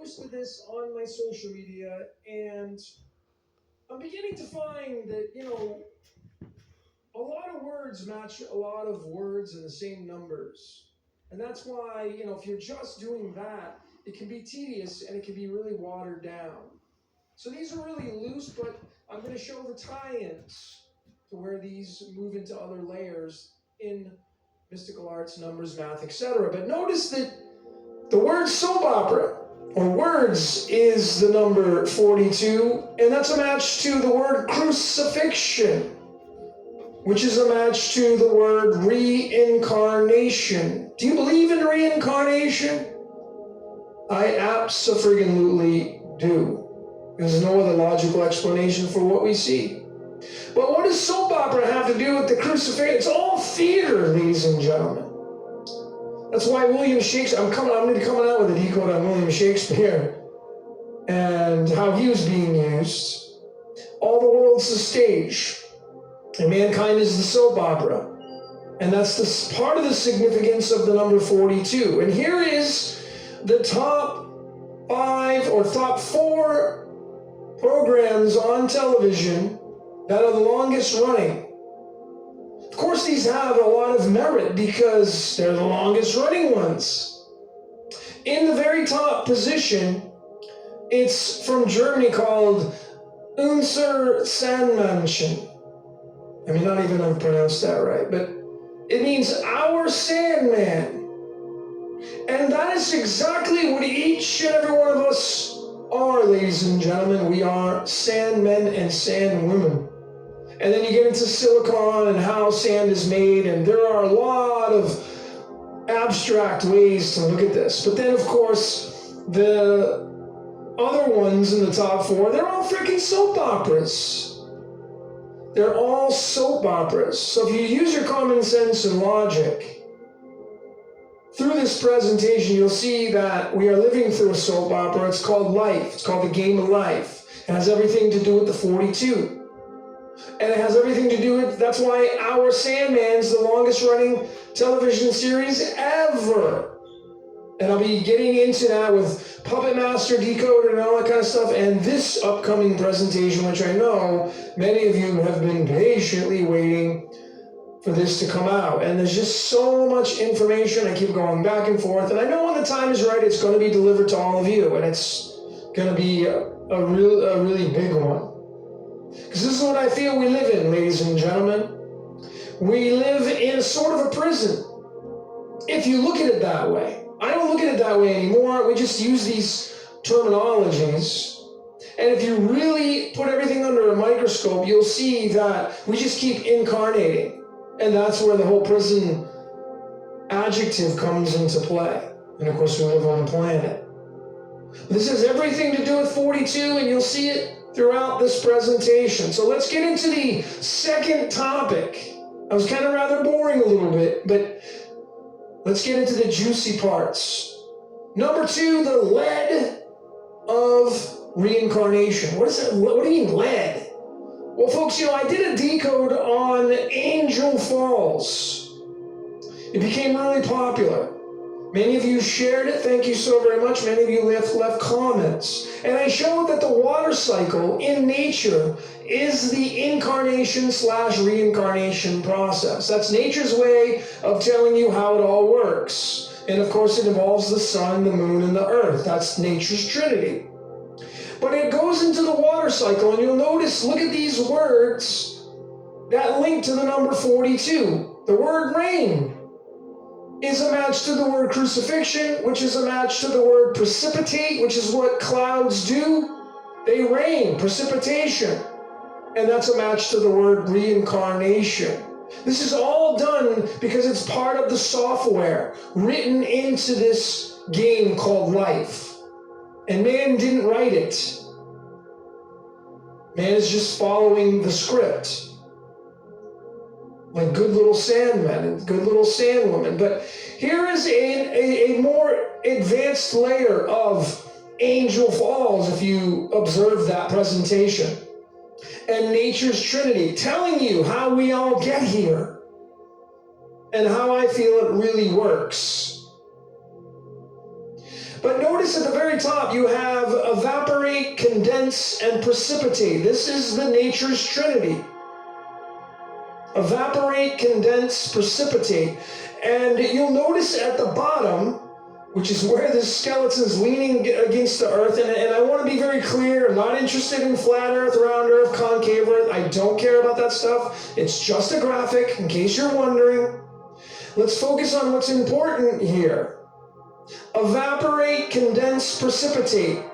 posted this on my social media, and I'm beginning to find that, a lot of words match a lot of words in the same numbers. And that's why, if you're just doing that, it can be tedious and it can be really watered down. So these are really loose, but I'm going to show the tie-ins to where these move into other layers in mystical arts, numbers, math, etc. But notice that the word soap opera, or words, is the number 42, and that's a match to the word crucifixion, which is a match to the word reincarnation. Do you believe in reincarnation? I absolutely do. There's no other logical explanation for what we see. But what does soap opera have to do with the crucifixion? It's all theater, ladies and gentlemen. That's why William Shakespeare, I'm going to be coming out with a decode on William Shakespeare and how he was being used. All the world's the stage, and mankind is the soap opera. And that's the part of the significance of the number 42. And here is the top 5 or top 4 programs on television that are the longest running. Of course, these have a lot of merit because they're the longest running ones. In the very top position, it's from Germany called Unser Sandmännchen. I mean, not even I've pronounced that right, but it means our Sandman. And that is exactly what each and every one of us are, ladies and gentlemen. We are sandmen and sandwomen. And then you get into silicon and how sand is made, and there are a lot of abstract ways to look at this. But then, of course, the other ones in the top 4, they're all freaking soap operas. They're all soap operas. So if you use your common sense and logic, through this presentation, you'll see that we are living through a soap opera. It's called life. It's called the game of life. It has everything to do with the 42. And it has everything to do with, that's why Our Sandman's the longest running television series ever. And I'll be getting into that with Puppet Master Decoder and all that kind of stuff. And this upcoming presentation, which I know many of you have been patiently waiting for this to come out. And there's just so much information. I keep going back and forth. And I know when the time is right, it's going to be delivered to all of you. And it's going to be a really big one. Because this is what I feel we live in, ladies and gentlemen. We live in sort of a prison, if you look at it that way. I don't look at it that way anymore. We just use these terminologies. And if you really put everything under a microscope, you'll see that we just keep incarnating. And that's where the whole prison adjective comes into play. And of course, we live on a planet. This has everything to do with 42, and you'll see it throughout this presentation. So let's get into the second topic. I was kind of rather boring a little bit, but let's get into the juicy parts. Number 2, the lead of reincarnation. What is that? What do you mean lead? Well, folks, I did a decode on Angel Falls. It became really popular. Many of you shared it. Thank you so very much. Many of you left comments. And I showed that the water cycle in nature is the incarnation/reincarnation process. That's nature's way of telling you how it all works. And of course, it involves the sun, the moon, and the earth. That's nature's trinity. But it goes into the water cycle, and you'll notice, look at these words that link to the number 42. The word rain is a match to the word crucifixion, which is a match to the word precipitate, which is what clouds do. They rain, precipitation. And that's a match to the word reincarnation. This is all done because it's part of the software written into this game called life. And man didn't write it. Man is just following the script. Like good little sandmen and good little sandwomen. But here is a more advanced layer of Angel Falls, if you observe that presentation. And nature's trinity, telling you how we all get here and how I feel it really works. But notice at the very top you have evaporate, condense, and precipitate. This is the nature's trinity. Evaporate, condense, precipitate. And you'll notice at the bottom, which is where the skeleton's leaning against the earth, and I want to be very clear, I'm not interested in flat earth, round earth, concave earth. I don't care about that stuff. It's just a graphic, in case you're wondering. Let's focus on what's important here. Evaporate, condense, precipitate.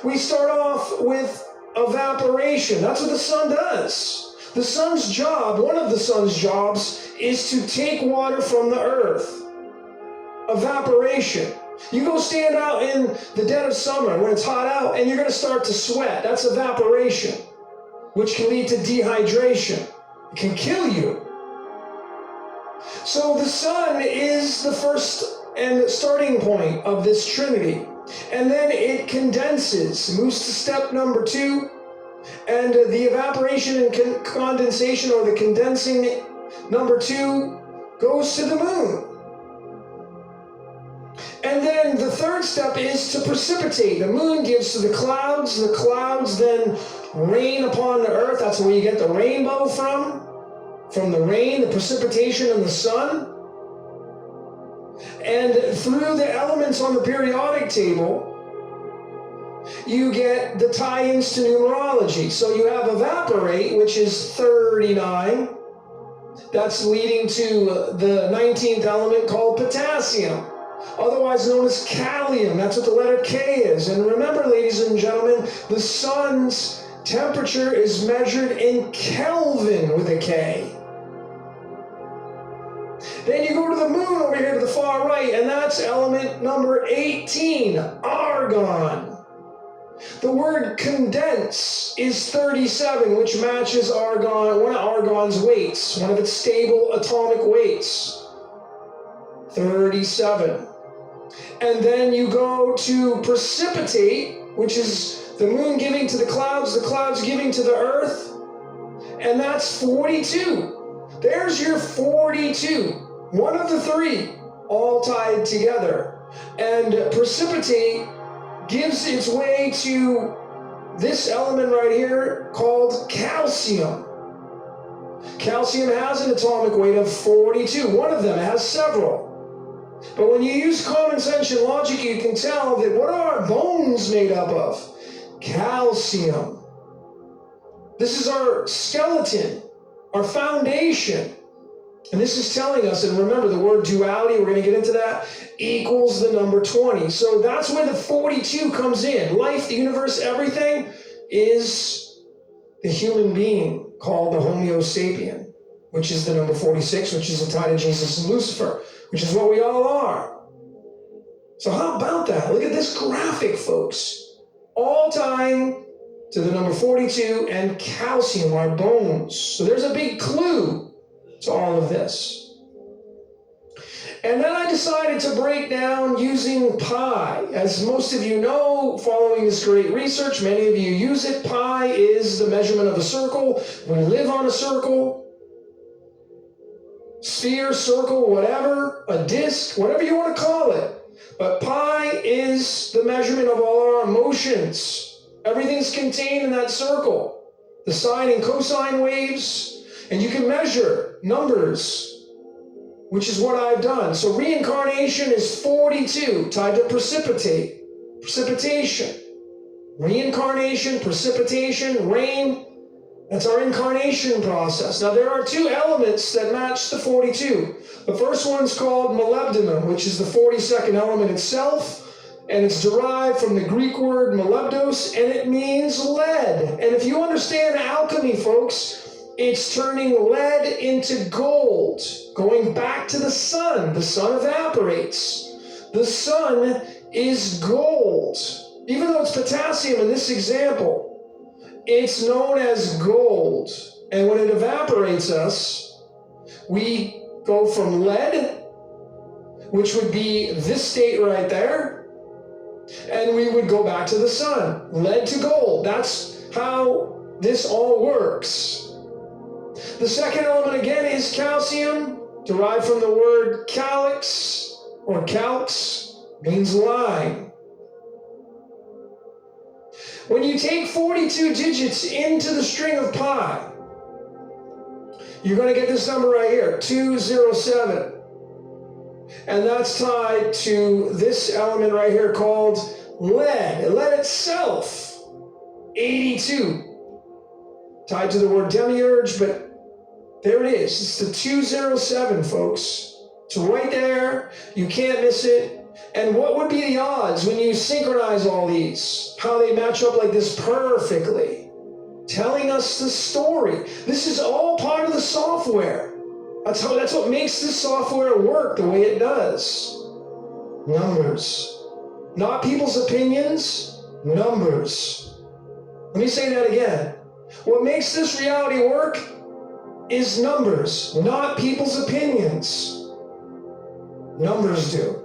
We start off with evaporation. That's what the sun does. The sun's job, one of the sun's jobs, is to take water from the earth. Evaporation. You go stand out in the dead of summer when it's hot out and you're going to start to sweat. That's evaporation, which can lead to dehydration. It can kill you. So the sun is the first and starting point of this trinity. And then it condenses, moves to step number 2. And the evaporation and condensation, or the condensing number 2, goes to the moon. And then the third step is to precipitate. The moon gives to the clouds then rain upon the earth. That's where you get the rainbow from the rain, the precipitation, and the sun. And through the elements on the periodic table, you get the tie-ins to numerology. So you have evaporate, which is 39. That's leading to the 19th element called potassium, otherwise known as kalium. That's what the letter K is. And remember, ladies and gentlemen, the sun's temperature is measured in Kelvin with a K. Then you go to the moon over here to the far right, and that's element number 18, argon. The word condense is 37, which matches argon, one of argon's weights, one of its stable atomic weights. 37. And then you go to precipitate, which is the moon giving to the clouds giving to the earth, and that's 42. There's your 42. One of the 3, all tied together. And precipitate gives its way to this element right here called calcium. Calcium has an atomic weight of 42. One of them has several. But when you use common sense and logic, you can tell that what are our bones made up of? Calcium. This is our skeleton, our foundation. And this is telling us, and remember the word duality, we're going to get into that, equals the number 20. So that's where the 42 comes in. Life, the universe, everything is the human being called the Homo sapien, which is the number 46, which is the tie to Jesus and Lucifer, which is what we all are. So how about that? Look at this graphic, folks. All tying to the number 42 and calcium, our bones. So there's a big clue to all of this. And then I decided to break down using pi. As most of you know, following this great research, many of you use it. Pi is the measurement of a circle. We live on a circle, sphere, circle, whatever, a disc, whatever you want to call it. But pi is the measurement of all our emotions. Everything's contained in that circle. The sine and cosine waves. And you can measure numbers, which is what I've done. So reincarnation is 42, tied to precipitation. Reincarnation, precipitation, rain, that's our incarnation process. Now there are 2 elements that match the 42. The first one's called molybdenum, which is the 42nd element itself, and it's derived from the Greek word molybdos, and it means lead. And if you understand alchemy, folks, it's turning lead into gold, going back to the sun. The sun evaporates. The sun is gold. Even though it's potassium in this example, it's known as gold. And when it evaporates us, we go from lead, which would be this state right there, and we would go back to the sun. Lead to gold. That's how this all works. The second element again is calcium, derived from the word calyx or calx, means line. When you take 42 digits into the string of pi, you're going to get this number right here, 207. And that's tied to this element right here called lead. Lead itself, 82. Tied to the word demiurge, but there it is. It's the 207, folks. It's right there. You can't miss it. And what would be the odds when you synchronize all these? How they match up like this perfectly. Telling us the story. This is all part of the software. That's what makes this software work the way it does. Numbers. Not people's opinions, numbers. Let me say that again. What makes this reality work is numbers, not people's opinions. Numbers do.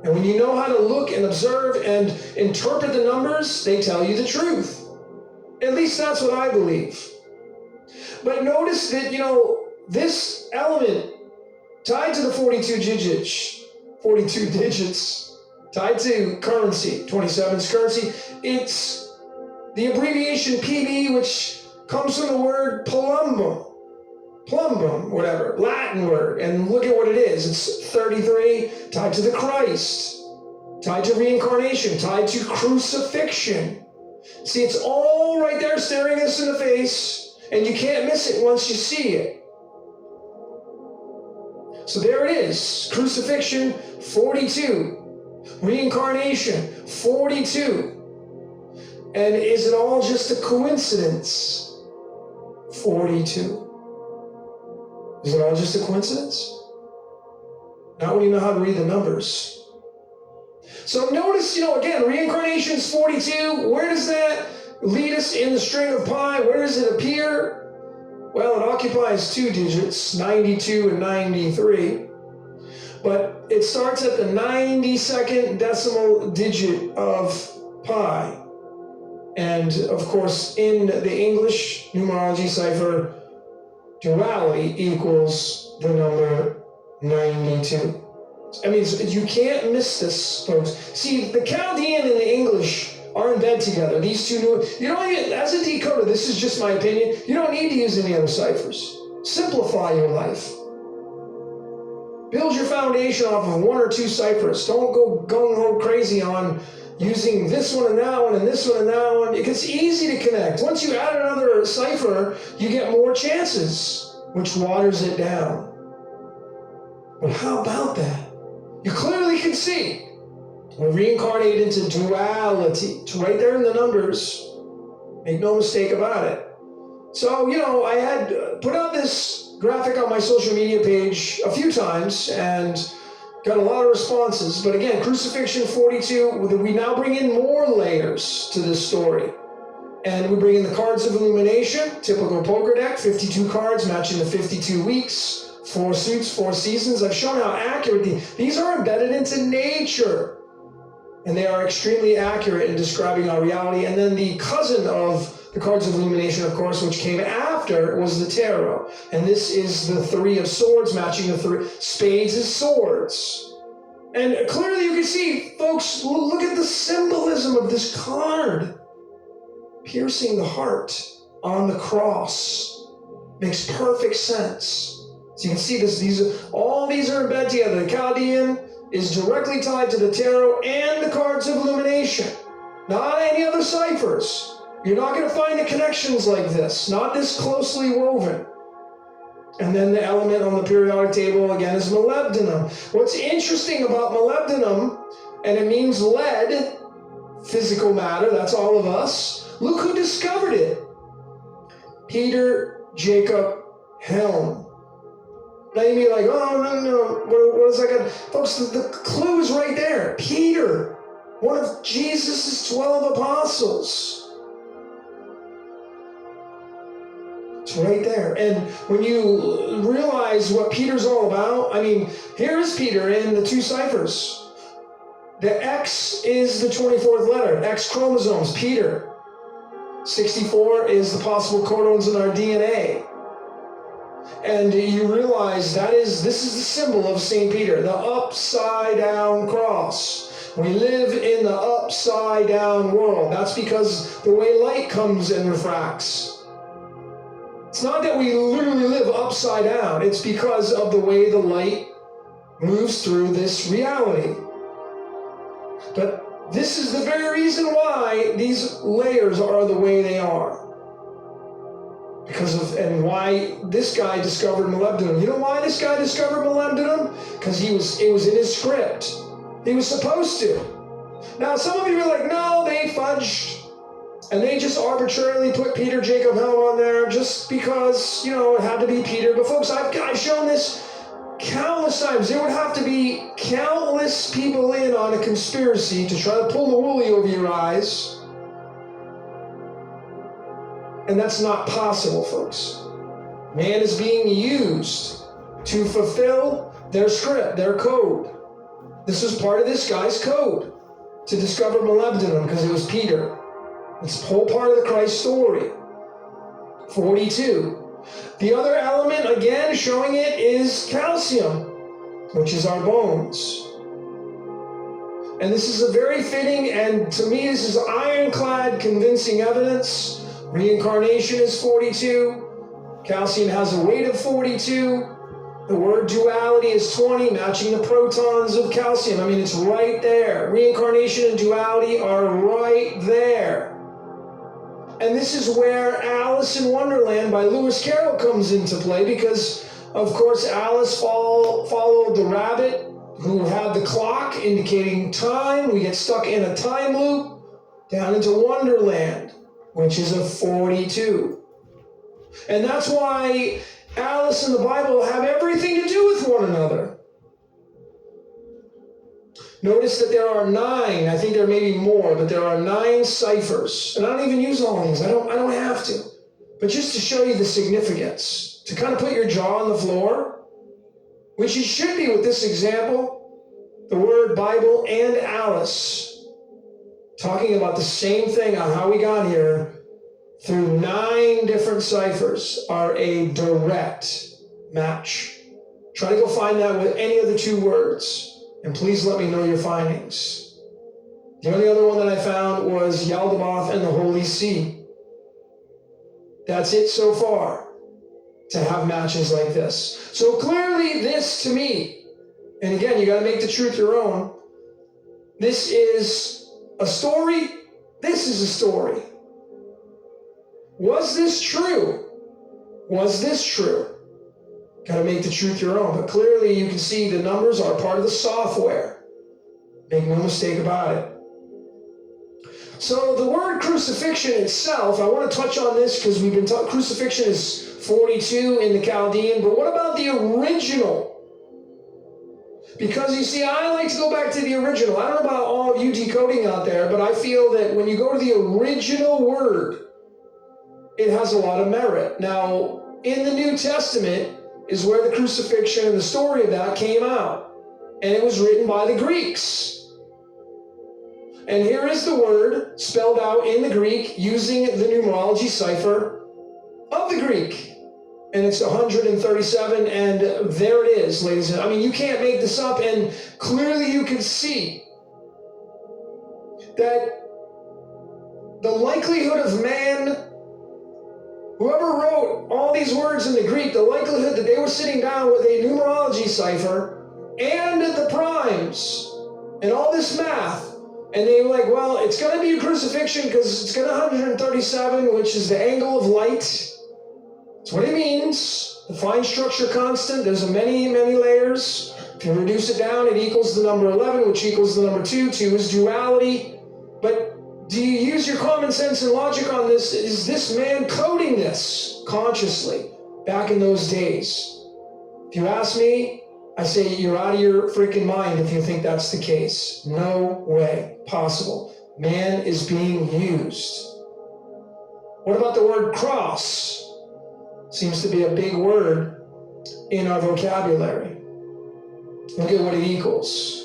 And when you know how to look and observe and interpret the numbers, they tell you the truth. At least that's what I believe. But notice that, this element tied to the 42 digits, tied to currency, 27's currency, it's the abbreviation PB, which comes from the word plumbum, whatever, Latin word, and look at what it is. It's 33, tied to the Christ, tied to reincarnation, tied to crucifixion. See, it's all right there staring us in the face, and you can't miss it once you see it. So there it is, crucifixion, 42, reincarnation, 42. And is it all just a coincidence? 42. Is it all just a coincidence? Not when you know how to read the numbers. So notice, again, reincarnation is 42. Where does that lead us in the string of pi? Where does it appear? Well, it occupies 2 digits, 92 and 93. But it starts at the 92nd decimal digit of pi. And of course, in the English numerology cipher, duality equals the number 92. I mean, you can't miss this, folks. See, the Chaldean and the English are in bed together. These two as a decoder, this is just my opinion, you don't need to use any other ciphers. Simplify your life. Build your foundation off of 1 or 2 ciphers. Don't go gung-ho crazy on using this one and that one and this one and that one. It's easy to connect. Once you add another cipher, you get more chances, which waters it down. But how about that? You clearly can see we're reincarnated into duality. It's right there in the numbers. Make no mistake about it. So, I had put out this graphic on my social media page a few times and got a lot of responses. But again, crucifixion 42, we now bring in more layers to this story. And we bring in the cards of illumination, typical poker deck, 52 cards matching the 52 weeks. 4 suits, 4 seasons. I've shown how accurate these are embedded into nature. And they are extremely accurate in describing our reality. And then the cousin of the cards of illumination, of course, which came after, was the tarot. And this is the 3 of swords, matching the 3. Spades is swords. And clearly you can see, folks, look at the symbolism of this card. Piercing the heart on the cross. Makes perfect sense. So you can see this. All these are embedded together. The Chaldean is directly tied to the tarot and the cards of illumination. Not any other ciphers. You're not going to find the connections like this. Not this closely woven. And then the element on the periodic table, again, is molybdenum. What's interesting about molybdenum, and it means lead, physical matter, that's all of us. Look who discovered it. Peter Jacob Helm. Now you be like, oh, no, what is that got? Folks, the clue is right there. Peter, one of Jesus' 12 apostles. It's right there. And when you realize what Peter's all about, here is Peter in the 2 ciphers. The X is the 24th letter, X chromosomes, Peter. 64 is the possible codons in our DNA. And you realize this is the symbol of St. Peter, the upside down cross. We live in the upside down world. That's because the way light comes and refracts. It's not that we literally live upside down. It's because of the way the light moves through this reality. But this is the very reason why these layers are the way they are. And why this guy discovered molybdenum. You know why this guy discovered molybdenum? Because it was in his script. He was supposed to. Now, some of you are like, no, they fudged. And they just arbitrarily put Peter Jacob Helm on there just because, it had to be Peter. But folks, I've shown this countless times. There would have to be countless people in on a conspiracy to try to pull the woolly over your eyes. And that's not possible, folks. Man is being used to fulfill their script, their code. This was part of this guy's code to discover molybdenum because it was Peter. It's a whole part of the Christ story. 42. The other element, again, showing it is calcium, which is our bones. And this is a very fitting, and to me, this is ironclad, convincing evidence. Reincarnation is 42. Calcium has a weight of 42. The word duality is 20, matching the protons of calcium. I mean, it's right there. Reincarnation and duality are right there. And this is where Alice in Wonderland by Lewis Carroll comes into play because, of course, Alice followed the rabbit who had the clock indicating time. We get stuck in a time loop down into Wonderland, which is a 42. And that's why Alice and the Bible have everything to do with one another. Notice that there are 9, I think there may be more, but there are 9 ciphers. And I don't even use all these, I don't have to. But just to show you the significance, to kind of put your jaw on the floor, which you should be with this example, the word Bible and Alice, talking about the same thing on how we got here, through 9 different ciphers are a direct match. Try to go find that with any of the 2 words. And please let me know your findings. The only other one that I found was Yaldabaoth and the Holy See. That's it so far to have matches like this. So clearly this to me, and again, you got to make the truth your own. This is a story. This is a story. Was this true? Was this true? Got to make the truth your own. But clearly you can see the numbers are part of the software. Make no mistake about it. So the word crucifixion itself, I want to touch on this because we've been talking, crucifixion is 42 in the Chaldean, but what about the original? Because you see, I like to go back to the original. I don't know about all of you decoding out there, but I feel that when you go to the original word, it has a lot of merit. Now, in the New Testament is where the crucifixion and the story of that came out. And it was written by the Greeks. And here is the word spelled out in the Greek using the numerology cipher of the Greek. And it's 137, and there it is, ladies and gentlemen. I mean, you can't make this up, and clearly you can see that the likelihood of man, whoever wrote all these words in the Greek, the likelihood that they were sitting down with a numerology cipher and the primes and all this math, and they were like, well, it's going to be a crucifixion because it's going to 137, which is the angle of light. That's what it means. The fine structure constant, there's many, many layers. If you reduce it down, it equals the number 11, which equals the number 2. 2 is duality. But do you use your common sense and logic on this? Is this man coding this consciously back in those days? If you ask me, I say you're out of your freaking mind if you think that's the case. No way possible. Man is being used. What about the word cross? Seems to be a big word in our vocabulary. Look at what it equals.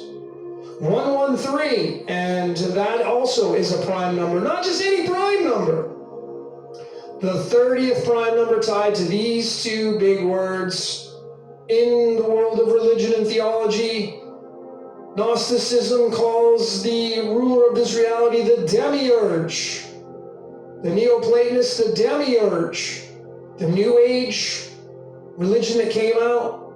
113, and that also is a prime number. Not just any prime number. The 30th prime number tied to these 2 big words in the world of religion and theology. Gnosticism calls the ruler of this reality the demiurge. The Neoplatonists, the demiurge. The New Age religion that came out,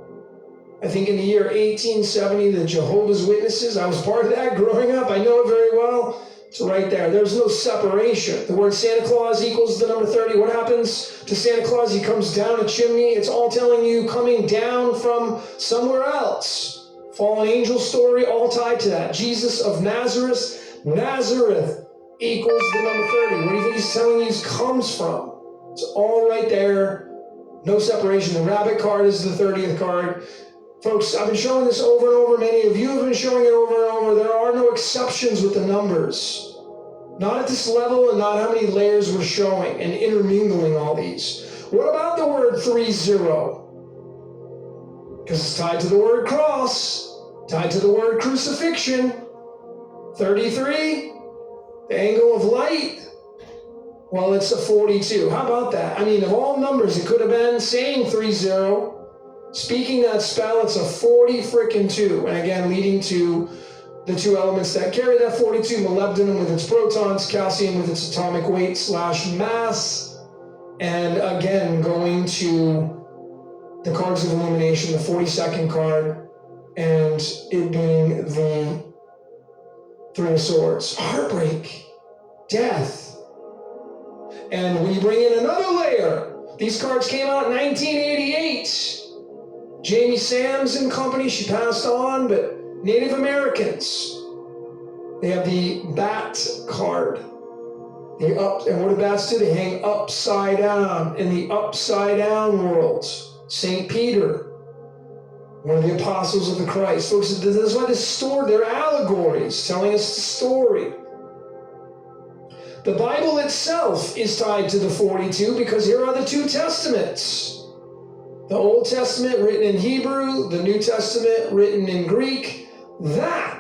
I think in the year 1870, the Jehovah's Witnesses. I was part of that growing up. I know it very well. It's right there. There's no separation. The word Santa Claus equals the number 30. What happens to Santa Claus? He comes down a chimney. It's all telling you coming down from somewhere else. Fallen angel story, all tied to that. Jesus of Nazareth. Nazareth equals the number 30. Where do you think he's telling you he comes from? It's all right there. No separation. The rabbit card is the 30th card. Folks, I've been showing this over and over. Many of you have been showing it over and over. There are no exceptions with the numbers. Not at this level and not how many layers we're showing and intermingling all these. What about the word 30? Because it's tied to the word cross, tied to the word crucifixion. 33, the angle of light. Well, it's a 42. How about that? I mean, of all numbers, it could have been saying 30. Speaking that spell, it's a 40 frickin' 2. And again, leading to the two elements that carry that 42, molybdenum with its protons, calcium with its atomic weight / mass. And again, going to the cards of illumination, the 42nd card, and it being the 3 of swords. Heartbreak, death. And when you bring in another layer, these cards came out in 1988. Jamie Sams and company, she passed on, but Native Americans, they have the bat card. And what do bats do? They hang upside down in the upside down world. St. Peter, one of the apostles of the Christ. Folks, this is why this story, they're allegories telling us the story. The Bible itself is tied to the 42 because here are the two testaments. The Old Testament written in Hebrew, the New Testament written in Greek. That